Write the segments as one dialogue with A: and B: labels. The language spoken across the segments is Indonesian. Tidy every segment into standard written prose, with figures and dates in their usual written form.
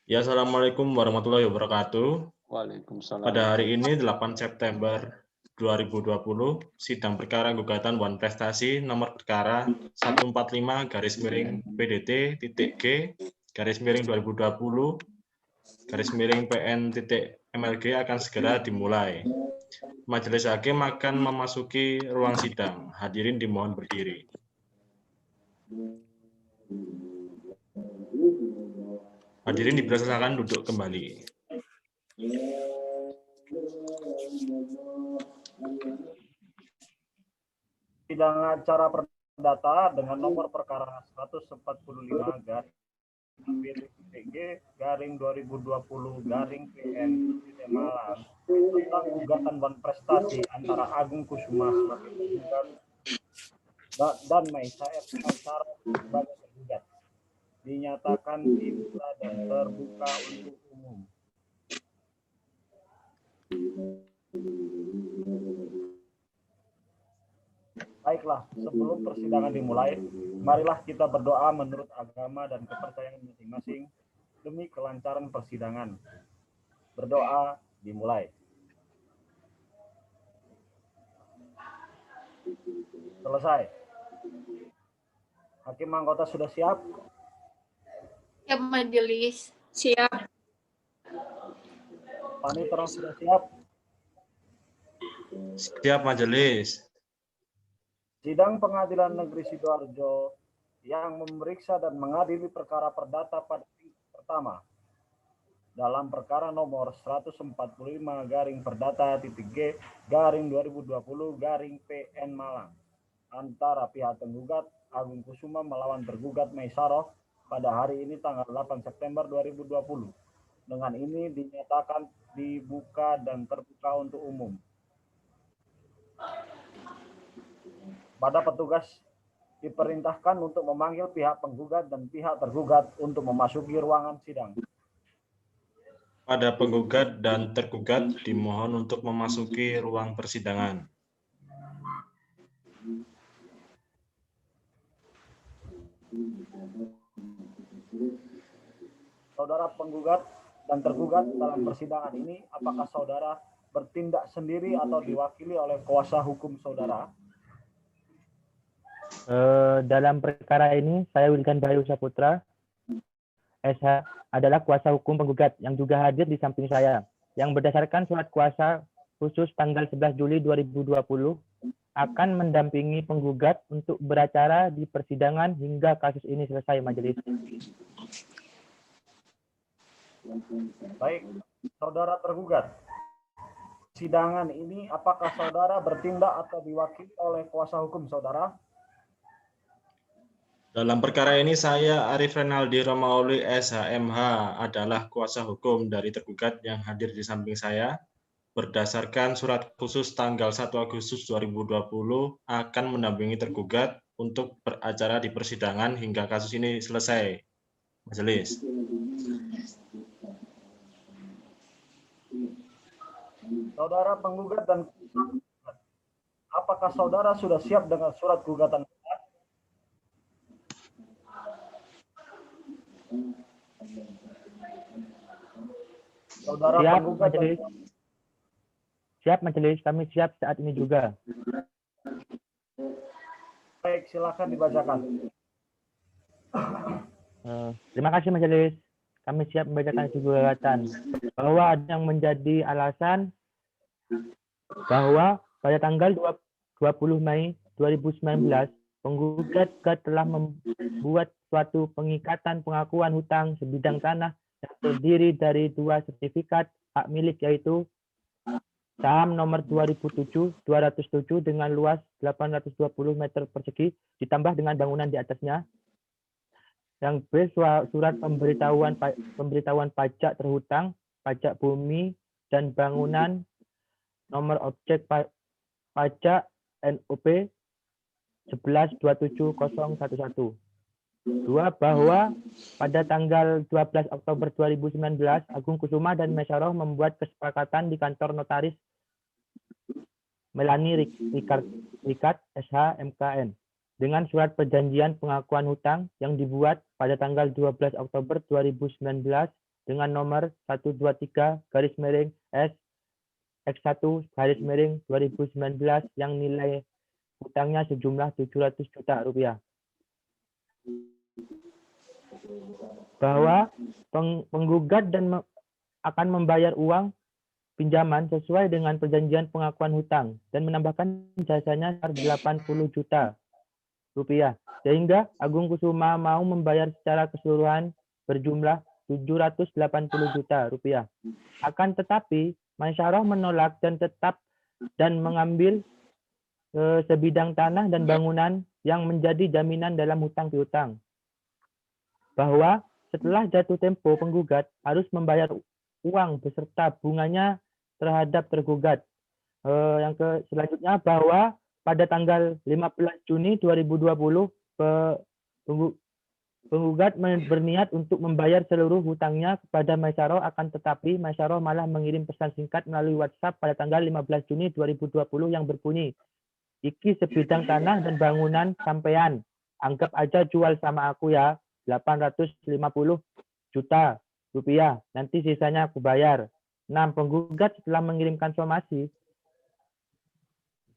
A: Ya, Assalamualaikum warahmatullahi wabarakatuh.
B: Waalaikumsalam.
A: Pada hari ini 8 September 2020, sidang perkara gugatan Wan Prestasi nomor perkara 145 garis miring PDT titik G garis miring 2020 garis miring PN titik MLG akan segera dimulai. Majelis Hakim akan memasuki ruang sidang. Hadirin dimohon berdiri. Hadirin dipersilakan duduk kembali.
C: Sidang acara perdata dengan nomor perkara 145 garing PG garing 2020 garing PN Malang tentang gugatan Wan Prestasi antara Agung Kusuma sebagai penggugat dan Maisa Sarah sebagai tergugat dinyatakan dibuka dan terbuka untuk umum. Baiklah, sebelum persidangan dimulai, marilah kita berdoa menurut agama dan kepercayaan masing-masing demi kelancaran persidangan. Berdoa dimulai. Selesai. Hakim anggota sudah siap?
D: Siap, majelis. Siap.
C: Panitera sudah siap?
A: Siap, majelis.
C: Sidang Pengadilan Negeri Sidoarjo yang memeriksa dan mengadili perkara perdata pada tingkat pertama dalam perkara nomor 145 garing perdata titik G garing 2020 garing PN Malang antara pihak penggugat Agung Kusuma melawan tergugat Maisaroh pada hari ini tanggal 8 September 2020. Dengan ini dinyatakan dibuka dan terbuka untuk umum. Pada petugas diperintahkan untuk memanggil pihak penggugat dan pihak tergugat untuk memasuki ruangan sidang.
A: Pada penggugat dan tergugat dimohon untuk memasuki ruang persidangan.
C: Saudara penggugat dan tergugat dalam persidangan ini, apakah saudara bertindak sendiri atau diwakili oleh kuasa hukum saudara?
E: Dalam perkara ini, saya Wildan Bayu Saputra, SH, adalah kuasa hukum penggugat yang juga hadir di samping saya, yang berdasarkan surat kuasa khusus tanggal 11 Juli 2020 akan mendampingi penggugat untuk beracara di persidangan hingga kasus ini selesai, majelis.
C: Baik, saudara tergugat. Persidangan ini apakah saudara bertindak atau diwakili oleh kuasa hukum saudara?
A: Dalam perkara ini saya Arif Renaldi Romauli SHMH adalah kuasa hukum dari tergugat yang hadir di samping saya. Berdasarkan surat khusus tanggal 1 Agustus 2020 akan mendampingi tergugat untuk beracara di persidangan hingga kasus ini selesai. Majelis.
C: Saudara penggugat dan apakah saudara sudah siap dengan surat gugatan? Saudara
E: siap,
C: penggugat
E: majelis. Siap, majelis. Kami siap saat ini juga.
C: Baik, silakan dibacakan.
E: Terima kasih, majelis. Kami siap membacakan gugatan bahwa ada yang menjadi alasan bahwa pada tanggal 20 Mei 2019 penggugat telah membuat suatu pengikatan pengakuan hutang sebidang tanah yang terdiri dari 2 sertifikat hak milik, yaitu saham nomor 2007 207 dengan luas 820 meter persegi ditambah dengan bangunan di atasnya. Yang B, surat pemberitahuan pajak terhutang, pajak bumi dan bangunan, nomor objek pajak NOP 1127011. 2, bahwa pada tanggal 12 Oktober 2019 Agung Kusuma dan Maisaroh membuat kesepakatan di kantor notaris Melani Rikat SH MKN dengan surat perjanjian pengakuan hutang yang dibuat pada tanggal 12 Oktober 2019 dengan nomor 123-S-X1-2019 yang nilai hutangnya sejumlah 700 juta rupiah. Bahwa penggugat akan membayar uang pinjaman sesuai dengan perjanjian pengakuan hutang dan menambahkan jasanya 80 juta rupiah, sehingga Agung Kusuma mau membayar secara keseluruhan berjumlah 780 juta rupiah. Akan tetapi, Maisyaroh menolak dan mengambil sebidang tanah dan bangunan yang menjadi jaminan dalam hutang piutang. Bahwa setelah jatuh tempo, penggugat harus membayar uang beserta bunganya terhadap tergugat. Selanjutnya bahwa pada tanggal 15 Juni 2020 penggugat berniat untuk membayar seluruh hutangnya kepada Maisyaroh, akan tetapi Maisyaroh malah mengirim pesan singkat melalui WhatsApp pada tanggal 15 Juni 2020 yang berbunyi, "Iki sebidang tanah dan bangunan sampean, anggap aja jual sama aku ya, 850 juta rupiah, nanti sisanya aku bayar." 6. Penggugat setelah mengirimkan somasi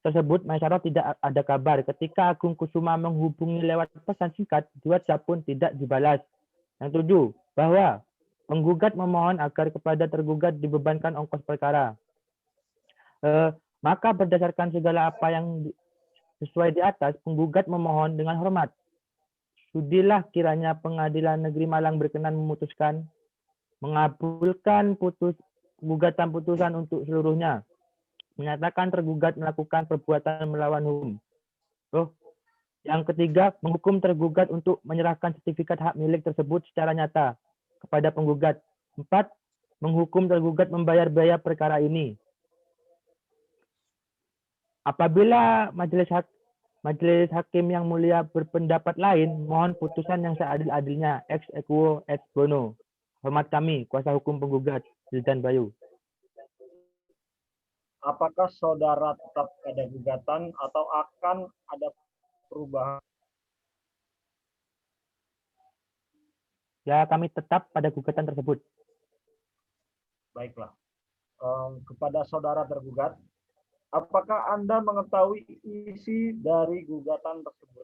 E: tersebut, Maisyaroh tidak ada kabar. Ketika Agung Kusuma menghubungi lewat pesan singkat di WhatsApp pun tidak dibalas. Yang 7. Bahwa penggugat memohon agar kepada tergugat dibebankan ongkos perkara. Maka berdasarkan segala apa yang sesuai di atas, penggugat memohon dengan hormat, sudilah kiranya Pengadilan Negeri Malang berkenan memutuskan mengabulkan gugatan putusan untuk seluruhnya, menyatakan tergugat melakukan perbuatan melawan hukum. Yang ketiga, menghukum tergugat untuk menyerahkan sertifikat hak milik tersebut secara nyata kepada penggugat. 4. Menghukum tergugat membayar biaya perkara ini. Apabila majelis hakim yang mulia berpendapat lain, mohon putusan yang seadil-adilnya, ex equo et bono. Hormat kami, kuasa hukum penggugat, Zildan Bayu.
C: Apakah saudara tetap pada gugatan atau akan ada perubahan?
E: Ya, kami tetap pada gugatan tersebut.
C: Baiklah. Kepada saudara tergugat, apakah Anda mengetahui isi dari gugatan tersebut?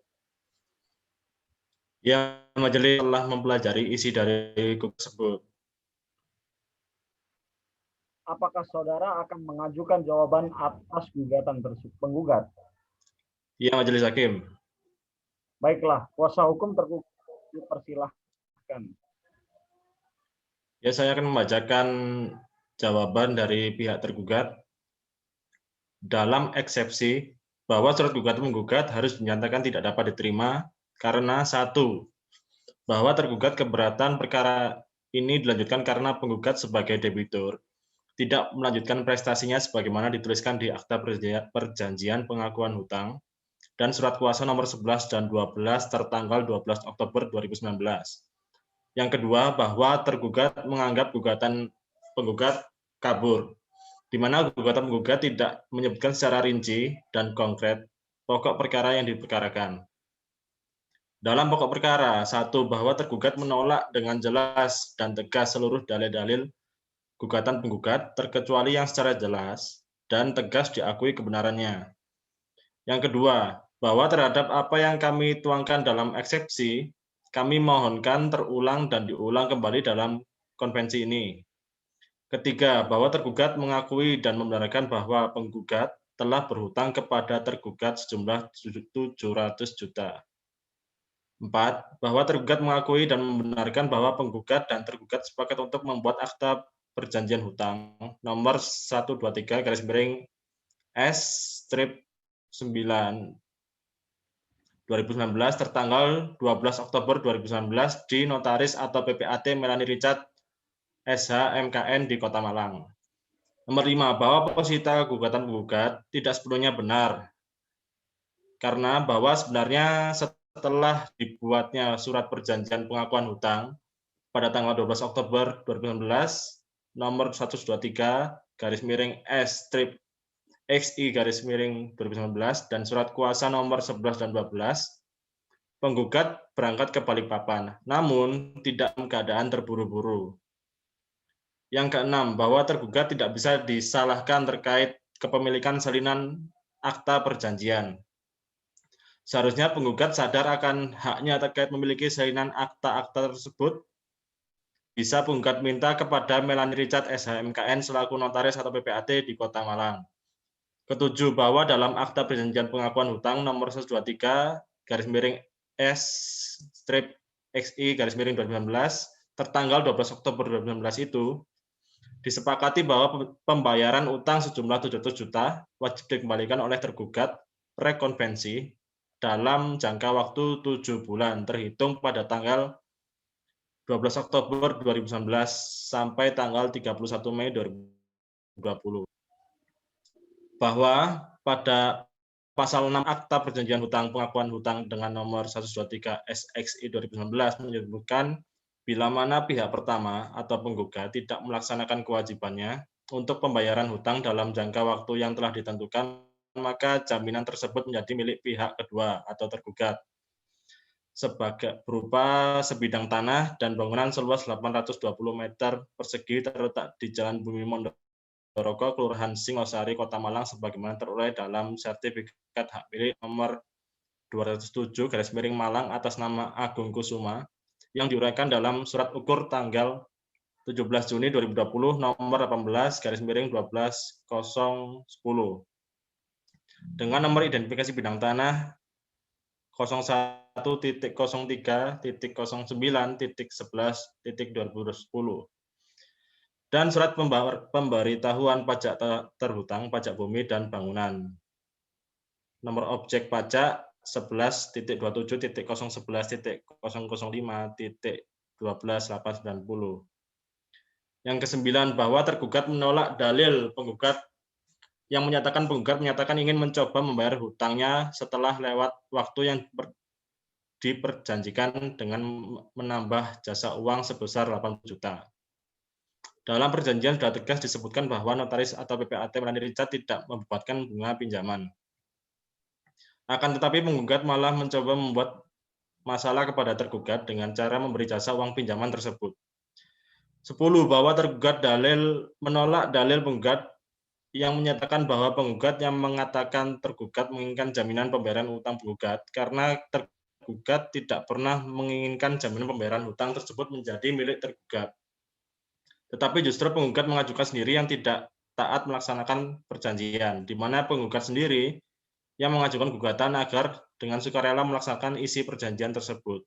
A: Ya, majelis telah mempelajari isi dari gugatan tersebut.
C: Apakah saudara akan mengajukan jawaban atas gugatan penggugat?
A: Ya, majelis hakim.
C: Baiklah, kuasa hukum tergugat dipersilahkan.
A: Ya, saya akan membacakan jawaban dari pihak tergugat. Dalam eksepsi bahwa surat gugatan menggugat harus dinyatakan tidak dapat diterima karena 1. Bahwa tergugat keberatan perkara ini dilanjutkan karena penggugat sebagai debitur tidak melanjutkan prestasinya sebagaimana dituliskan di Akta Perjanjian Pengakuan Hutang dan Surat Kuasa nomor 11 dan 12 tertanggal 12 Oktober 2019. Yang kedua, bahwa tergugat menganggap gugatan penggugat kabur, di mana gugatan penggugat tidak menyebutkan secara rinci dan konkret pokok perkara yang diperkarakan. Dalam pokok perkara, 1. Bahwa tergugat menolak dengan jelas dan tegas seluruh dalil-dalil gugatan penggugat, terkecuali yang secara jelas dan tegas diakui kebenarannya. Yang kedua, bahwa terhadap apa yang kami tuangkan dalam eksepsi, kami mohonkan terulang dan diulang kembali dalam konvensi ini. Ketiga, bahwa tergugat mengakui dan membenarkan bahwa penggugat telah berhutang kepada tergugat sejumlah 700 juta. 4. Bahwa tergugat mengakui dan membenarkan bahwa penggugat dan tergugat sepakat untuk membuat akta perjanjian hutang nomor 123/S-9 2019 tertanggal 12 Oktober 2019 di Notaris atau PPAT Melanie Richard SH MKN di Kota Malang. Nomor 5, bahwa posita gugatan penggugat tidak sepenuhnya benar karena bahwa sebenarnya setelah dibuatnya surat perjanjian pengakuan hutang pada tanggal 12 Oktober 2019 nomor 123/S-XI/2019 dan surat kuasa nomor 11 dan 12, penggugat berangkat ke Balikpapan, namun tidak dalam keadaan terburu-buru. Yang keenam, bahwa tergugat tidak bisa disalahkan terkait kepemilikan salinan akta perjanjian. Seharusnya penggugat sadar akan haknya terkait memiliki salinan akta-akta tersebut. Bisa penggugat minta kepada Melanie Richard SHMKN selaku notaris atau PPAT di Kota Malang. Ketujuh, bahwa dalam akta perjanjian pengakuan hutang nomor 123 garis miring S/XI garis miring 2019 tertanggal 12 Oktober 2019 itu disepakati bahwa pembayaran utang sejumlah 700 juta wajib dikembalikan oleh tergugat rekonvensi dalam jangka waktu 7 bulan terhitung pada tanggal 12 Oktober 2019 sampai tanggal 31 Mei 2020. Bahwa pada pasal 6 Akta Perjanjian Hutang Pengakuan Hutang dengan nomor 123 SXI 2019 menyebutkan bila mana pihak pertama atau penggugat tidak melaksanakan kewajibannya untuk pembayaran hutang dalam jangka waktu yang telah ditentukan, maka jaminan tersebut menjadi milik pihak kedua atau tergugat sebagai berupa sebidang tanah dan bangunan seluas 820 meter persegi terletak di Jalan Bumi Mondorogo, Kelurahan Singosari, Kota Malang sebagaimana terurai dalam sertifikat hak milik nomor 207 garis miring Malang atas nama Agung Kusuma yang diuraikan dalam surat ukur tanggal 17 Juni 2020 nomor 18 garis miring 12010 dengan nomor identifikasi bidang tanah 01.03.09.11.2010 dan surat pemberitahuan pajak terhutang pajak bumi dan bangunan nomor objek pajak 11.27.011.005.12890. Yang kesembilan, bahwa tergugat menolak dalil penggugat yang menyatakan penggugat menyatakan ingin mencoba membayar hutangnya setelah lewat waktu yang diperjanjikan dengan menambah jasa uang sebesar 80 juta. Dalam perjanjian sudah tegas disebutkan bahwa notaris atau PPAT Melanie Richard tidak membebankan bunga pinjaman. Akan tetapi penggugat malah mencoba membuat masalah kepada tergugat dengan cara memberi jasa uang pinjaman tersebut. 10. Bahwa tergugat menolak dalil penggugat yang menyatakan bahwa penggugat yang mengatakan tergugat menginginkan jaminan pembayaran utang penggugat karena tergugat tidak pernah menginginkan jaminan pembayaran hutang tersebut menjadi milik tergugat. Tetapi justru penggugat mengajukan sendiri yang tidak taat melaksanakan perjanjian, di mana penggugat sendiri yang mengajukan gugatan agar dengan sukarela melaksanakan isi perjanjian tersebut.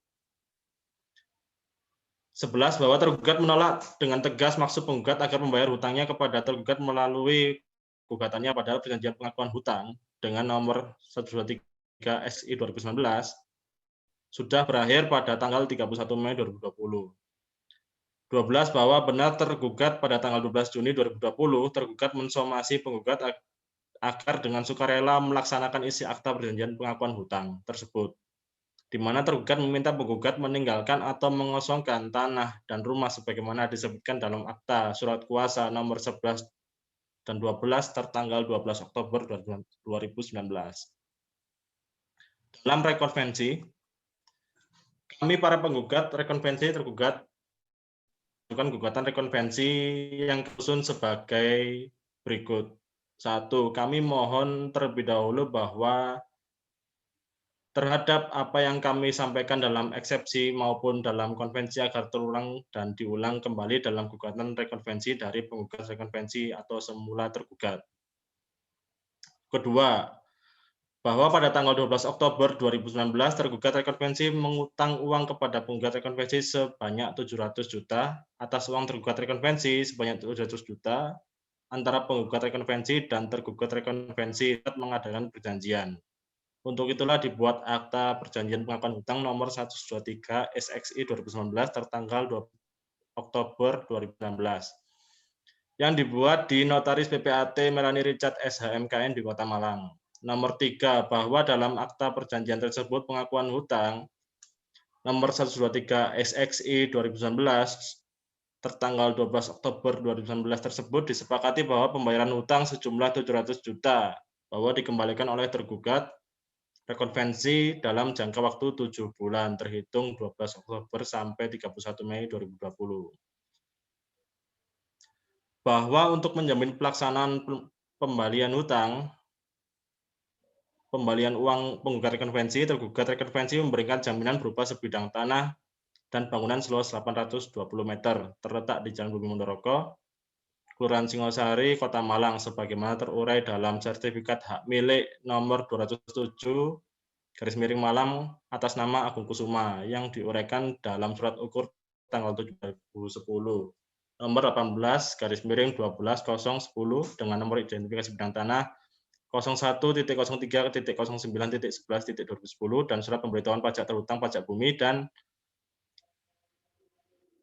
A: 11. Bahwa tergugat menolak dengan tegas maksud penggugat agar membayar hutangnya kepada tergugat melalui gugatannya pada perjanjian pengakuan hutang dengan nomor 123 SI 2019 sudah berakhir pada tanggal 31 Mei 2020. 12. Bahwa benar tergugat pada tanggal 12 Juni 2020 tergugat mensomasi penggugat agar dengan sukarela melaksanakan isi akta perjanjian pengakuan hutang tersebut, di mana tergugat meminta penggugat meninggalkan atau mengosongkan tanah dan rumah sebagaimana disebutkan dalam akta surat kuasa nomor 11 dan 12 tertanggal 12 Oktober 2019. Dalam rekonvensi, kami para penggugat rekonvensi tergugat mengajukan gugatan rekonvensi yang disusun sebagai berikut. 1. Kami mohon terlebih dahulu bahwa terhadap apa yang kami sampaikan dalam eksepsi maupun dalam konvensi agar terulang dan diulang kembali dalam gugatan rekonvensi dari penggugat rekonvensi atau semula tergugat. Kedua, bahwa pada tanggal 12 Oktober 2019 tergugat rekonvensi mengutang uang kepada penggugat rekonvensi sebanyak 700 juta atas uang tergugat rekonvensi sebanyak 700 juta antara penggugat rekonvensi dan tergugat rekonvensi mengadakan perjanjian. Untuk itulah dibuat akta perjanjian pengakuan hutang nomor 123 SXI 2019 tertanggal 2 Oktober 2019 yang dibuat di Notaris PPAT Melanie Richard SHMKN di Kota Malang. Nomor 3, bahwa dalam akta perjanjian tersebut pengakuan hutang nomor 123 SXI 2019 tertanggal 12 Oktober 2019 tersebut disepakati bahwa pembayaran hutang sejumlah 700 juta bahwa dikembalikan oleh tergugat rekonvensi dalam jangka waktu 7 bulan terhitung 12 Oktober sampai 31 Mei 2020. bahwa untuk menjamin pelaksanaan pembalian hutang, pembalian uang penggugat rekonvensi, tergugat rekonvensi memberikan jaminan berupa sebidang tanah dan bangunan seluas 820 meter terletak di Jalan Bumi Mondoroko, Kelurahan Singosari, Kota Malang, sebagaimana terurai dalam sertifikat hak milik nomor 207 Malang atas nama Agung Kusuma yang diuraikan dalam surat ukur tanggal 7 2010 nomor 18/12/1010 dengan nomor identifikasi bidang tanah 01.03.09.11.2010 dan surat pemberitahuan pajak terhutang pajak bumi dan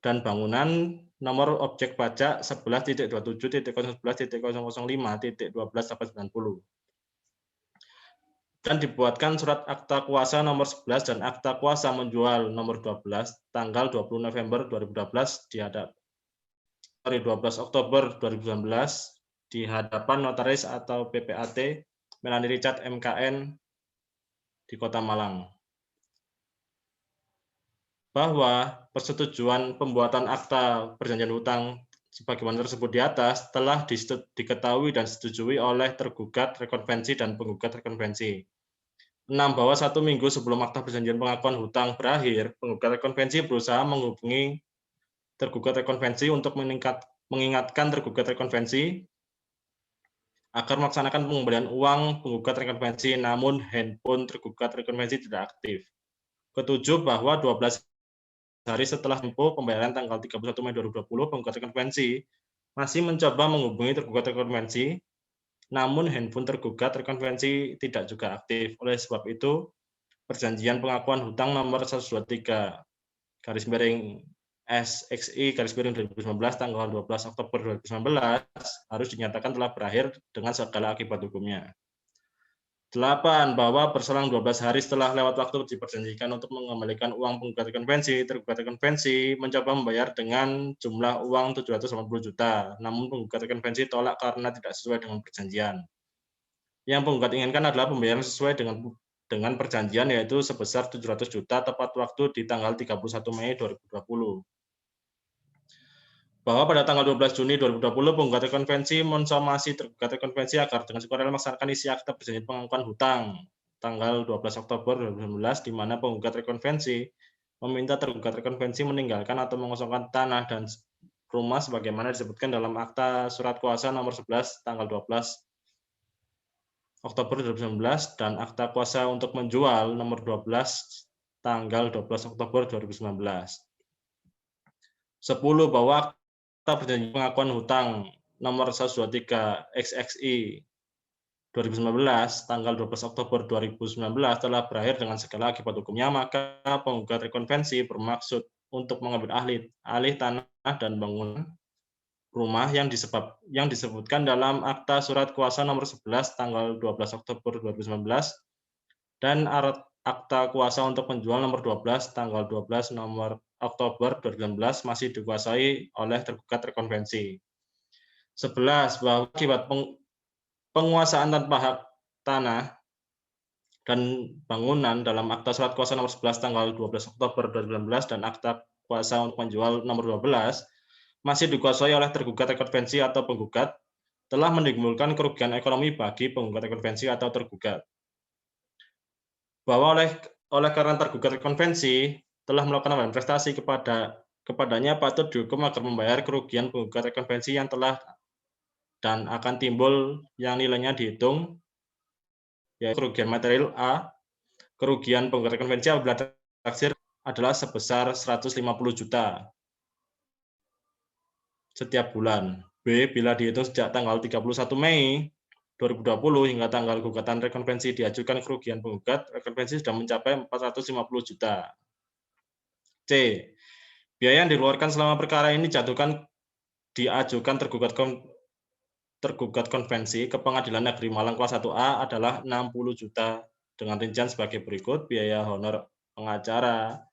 A: bangunan nomor objek pajak 11.27.011.005.12.890 dan dibuatkan surat akta kuasa nomor 11 dan akta kuasa menjual nomor 12 tanggal 20 November 2012 12 Oktober 2019 di hadapan notaris atau PPAT Melani Richard MKN di Kota Malang. Bahwa persetujuan pembuatan akta perjanjian hutang sebagaimana tersebut di atas telah diketahui dan disetujui oleh tergugat rekonvensi dan penggugat rekonvensi. 6. Bahwa 1 minggu sebelum akta perjanjian pengakuan hutang berakhir, penggugat rekonvensi berusaha menghubungi tergugat rekonvensi untuk mengingatkan tergugat rekonvensi agar melaksanakan pengembalian uang penggugat rekonvensi, namun handphone tergugat rekonvensi tidak aktif. Ketujuh, bahwa 12 hari setelah tempo pembayaran tanggal 31 Mei 2020, penggugat rekonvensi masih mencoba menghubungi tergugat rekonvensi, namun handphone tergugat rekonvensi tidak juga aktif. Oleh sebab itu, perjanjian pengakuan hutang nomor 123/SXI/2019 tanggal 12 Oktober 2019 harus dinyatakan telah berakhir dengan segala akibat hukumnya. 8. Bahwa berselang 12 hari setelah lewat waktu diperjanjikan untuk mengembalikan uang penggugat rekonvensi, tergugat rekonvensi mencoba membayar dengan jumlah uang 780 juta, namun penggugat rekonvensi tolak karena tidak sesuai dengan perjanjian. Yang penggugat inginkan adalah pembayaran sesuai dengan perjanjian, yaitu sebesar 700 juta tepat waktu di tanggal 31 Mei 2020. Bahwa pada tanggal 12 Juni 2020, penggugat rekonvensi mensomasi tergugat rekonvensi agar dengan sukarela melaksanakan isi akta perjanjian pengakuan hutang tanggal 12 Oktober 2019, di mana penggugat rekonvensi meminta tergugat rekonvensi meninggalkan atau mengosongkan tanah dan rumah sebagaimana disebutkan dalam akta surat kuasa nomor 11 tanggal 12 Oktober 2019 dan akta kuasa untuk menjual nomor 12 tanggal 12 Oktober 2019. 10. Bahwa akta perjanjian pengakuan hutang nomor 123/XXI 2019 tanggal 12 Oktober 2019 telah berakhir dengan segala akibat hukumnya, maka penggugat rekonvensi bermaksud untuk mengambil alih tanah dan bangunan rumah yang disebutkan dalam akta surat kuasa nomor 11 tanggal 12 Oktober 2019 dan akta kuasa untuk menjual nomor 12 tanggal 12 nomor Oktober 2019 masih dikuasai oleh tergugat rekonvensi. 11. Bahwa akibat penguasaan tanpa hak tanah dan bangunan dalam akta surat kuasa nomor 11 tanggal 12 Oktober 2019 dan akta kuasa untuk menjual nomor 12 masih dikuasai oleh tergugat rekonvensi atau penggugat telah menimbulkan kerugian ekonomi bagi penggugat rekonvensi atau tergugat. Bahwa oleh karena tergugat rekonvensi telah melakukan prestasi kepadanya patut dihukum agar membayar kerugian penggugat rekonvensi yang telah dan akan timbul yang nilainya dihitung, yaitu kerugian material A, kerugian penggugat rekonvensi apabila taksir adalah sebesar 150 juta setiap bulan. B, bila dihitung sejak tanggal 31 Mei 2020 hingga tanggal gugatan rekonvensi diajukan, kerugian penggugat rekonvensi sudah mencapai 450 juta. C. Biaya yang dikeluarkan selama perkara ini diajukan tergugat konvensi ke Pengadilan Negeri Malang kelas 1A adalah 60 juta dengan rincian sebagai berikut: biaya honor pengacara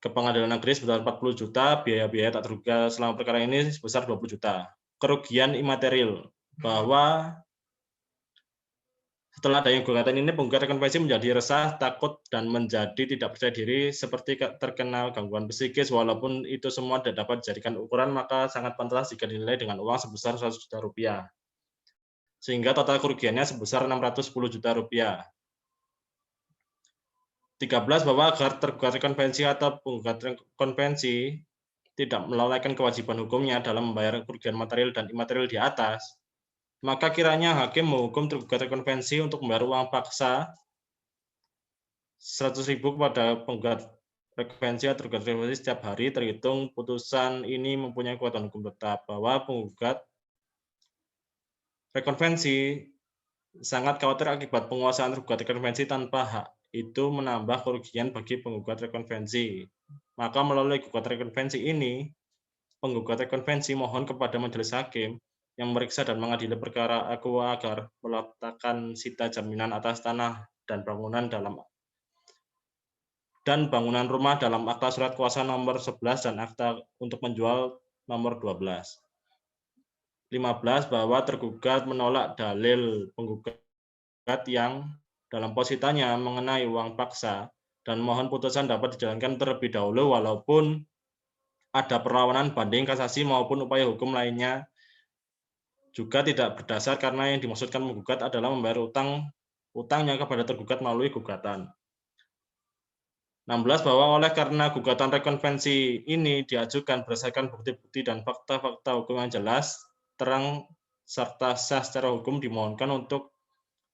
A: ke Pengadilan Negeri sebesar 40 juta, biaya tak terduga selama perkara ini sebesar 20 juta. Kerugian imaterial, bahwa Setelah adanya gugatan ini, penggugat rekonvensi menjadi resah, takut, dan menjadi tidak percaya diri seperti terkena gangguan psikis. Walaupun itu semua tidak dapat dijadikan ukuran, maka sangat pantas jika dinilai dengan uang sebesar 100 juta rupiah. Sehingga total kerugiannya sebesar 610 juta rupiah. 13 bahwa agar tergugat rekonvensi atau penggugat rekonvensi tidak melalaikan kewajiban hukumnya dalam membayar kerugian material dan imaterial di atas, maka kiranya hakim menghukum tergugat rekonvensi untuk membayar uang paksa 100.000 kepada penggugat rekonvensi atau tergugat rekonvensi setiap hari terhitung putusan ini mempunyai kekuatan hukum tetap, bahwa penggugat rekonvensi sangat khawatir akibat penguasaan tergugat rekonvensi tanpa hak itu menambah kerugian bagi penggugat rekonvensi. Maka melalui gugatan rekonvensi ini, penggugat rekonvensi mohon kepada majelis hakim yang memeriksa dan mengadili perkara aqua agar meletakkan sita jaminan atas tanah dan bangunan rumah dalam akta surat kuasa nomor 11 dan akta untuk menjual nomor 12. 15 bahwa tergugat menolak dalil penggugat yang dalam positanya mengenai uang paksa dan mohon putusan dapat dijalankan terlebih dahulu walaupun ada perlawanan banding kasasi maupun upaya hukum lainnya juga tidak berdasar karena yang dimaksudkan menggugat adalah membayar utangnya kepada tergugat melalui gugatan. 16 bahwa oleh karena gugatan rekonvensi ini diajukan berdasarkan bukti-bukti dan fakta-fakta hukum yang jelas, terang, serta sah secara hukum dimohonkan untuk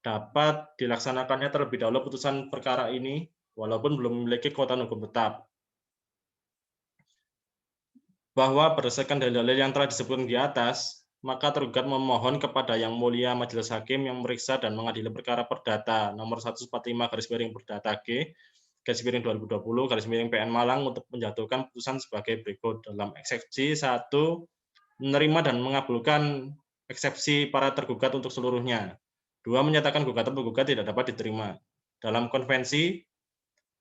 A: dapat dilaksanakannya terlebih dahulu putusan perkara ini walaupun belum memiliki kekuatan hukum tetap. Bahwa berdasarkan dalil-dalil yang telah disebutkan di atas, maka tergugat memohon kepada Yang Mulia Majelis Hakim yang memeriksa dan mengadili perkara perdata nomor 145/2020/PN Malang untuk menjatuhkan putusan sebagai berikut. Dalam eksepsi 1, menerima dan mengabulkan eksepsi para tergugat untuk seluruhnya. 2, menyatakan gugatan penggugat tidak dapat diterima. Dalam konvensi,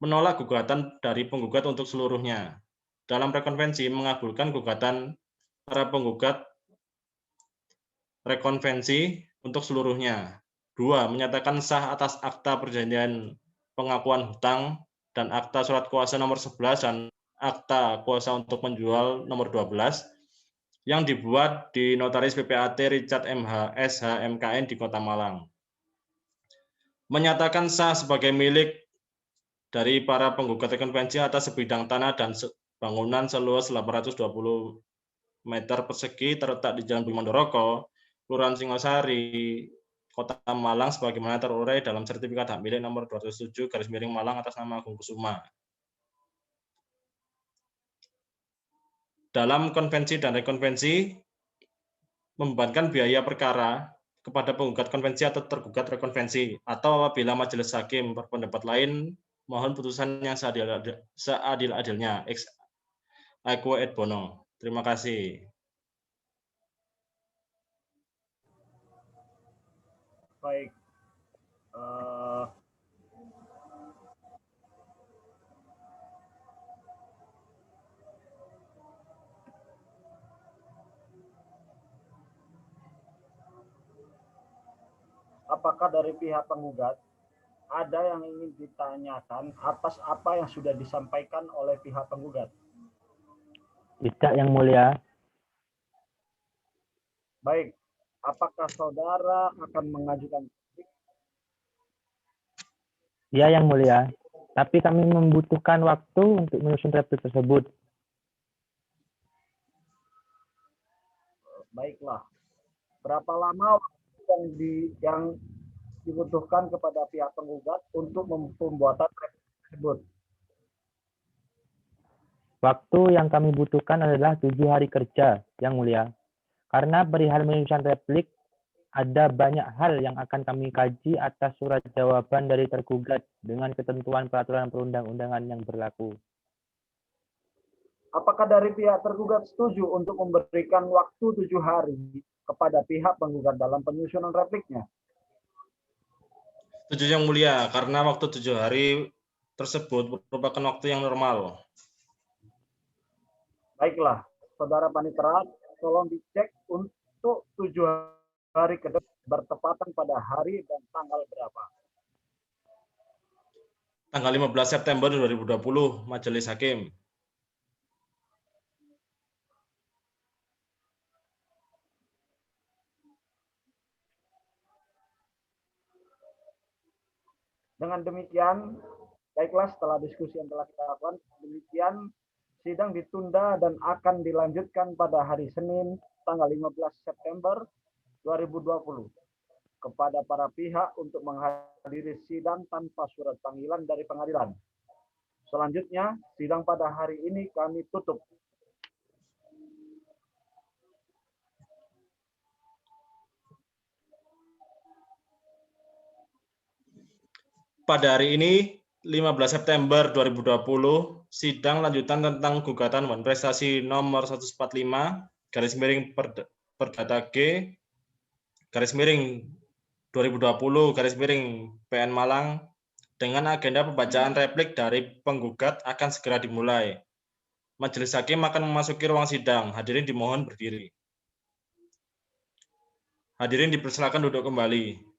A: menolak gugatan dari penggugat untuk seluruhnya. Dalam rekonvensi, mengabulkan gugatan para penggugat rekonvensi untuk seluruhnya. 2, menyatakan sah atas akta perjanjian pengakuan hutang dan akta surat kuasa nomor 11 dan akta kuasa untuk menjual nomor 12 yang dibuat di Notaris PPAT Richard MH SH MKN di Kota Malang. Menyatakan sah sebagai milik dari para penggugat rekonvensi atas sebidang tanah dan bangunan seluas 820 meter persegi terletak di Jalan Bimandoroko, Kelurahan Singosari, Kota Malang sebagaimana terurai dalam sertifikat hak milik nomor 207/Malang atas nama Agung Kusuma. Dalam konvensi dan rekonvensi membebankan biaya perkara kepada penggugat konvensi atau tergugat rekonvensi, atau apabila majelis hakim berpendapat lain, mohon putusan yang seadil-adilnya. Ex aequo et bono. Terima kasih.
C: Baik. Apakah dari pihak penggugat ada yang ingin ditanyakan atas apa yang sudah disampaikan oleh pihak penggugat?
E: Tidak, Yang Mulia.
C: Baik, apakah saudara akan mengajukan?
E: Ya, Yang Mulia. Tapi kami membutuhkan waktu untuk menyusun replik tersebut.
C: Baiklah. Berapa lama waktu yang dibutuhkan kepada pihak penggugat untuk pembuatan replik tersebut?
E: Waktu yang kami butuhkan adalah 7 hari kerja, Yang Mulia. Karena perihal menyusun replik, ada banyak hal yang akan kami kaji atas surat jawaban dari tergugat dengan ketentuan peraturan perundang-undangan yang berlaku.
C: Apakah dari pihak tergugat setuju untuk memberikan waktu 7 hari kepada pihak penggugat dalam penyusunan repliknya?
A: Setuju Yang Mulia, karena waktu 7 hari tersebut merupakan waktu yang normal.
C: Baiklah, Saudara Panitera, tolong dicek untuk 7 hari ke depan. bertepatan pada hari dan tanggal berapa?
A: Tanggal 15 September 2020, Majelis Hakim.
C: Dengan demikian, baiklah setelah diskusi yang telah kita lakukan, demikian sidang ditunda dan akan dilanjutkan pada hari Senin tanggal 15 September 2020 kepada para pihak untuk menghadiri sidang tanpa surat panggilan dari pengadilan. Selanjutnya, sidang pada hari ini kami tutup.
A: Pada hari ini, 15 September 2020, sidang lanjutan tentang gugatan Wan Prestasi nomor 145, garis miring Perdata G, garis miring 2020, garis miring PN Malang, dengan agenda pembacaan replik dari penggugat akan segera dimulai. Majelis Hakim akan memasuki ruang sidang. Hadirin dimohon berdiri. Hadirin dipersilakan duduk kembali.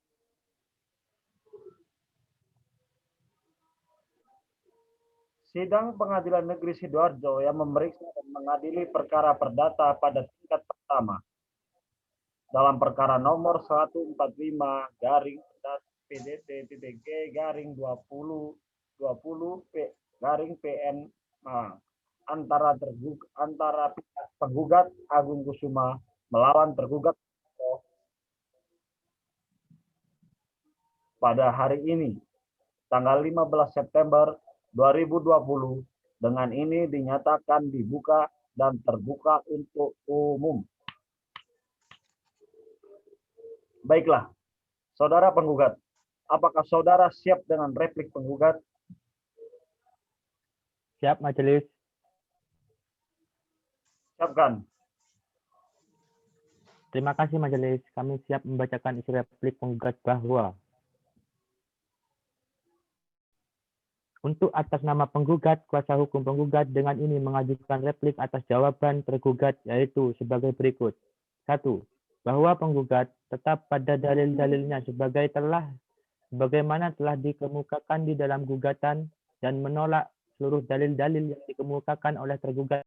C: Sidang Pengadilan Negeri Sidoarjo yang memeriksa dan mengadili perkara perdata pada tingkat pertama dalam perkara nomor 145 garing PDT.G garing 2020 P garing PN Malang antara pihak penggugat Agung Kusuma melawan tergugat pada hari ini tanggal 15 September 2020 dengan ini dinyatakan dibuka dan terbuka untuk umum. Baiklah, saudara penggugat, apakah saudara siap dengan replik penggugat?
E: Siap, Majelis.
C: Siapkan.
E: Terima kasih, Majelis. Kami siap membacakan isi replik penggugat bahwa untuk atas nama penggugat, kuasa hukum penggugat dengan ini mengajukan replik atas jawaban tergugat yaitu sebagai berikut. 1. Bahwa penggugat tetap pada dalil-dalilnya sebagaimana telah dikemukakan di dalam gugatan dan menolak seluruh dalil-dalil yang dikemukakan oleh tergugat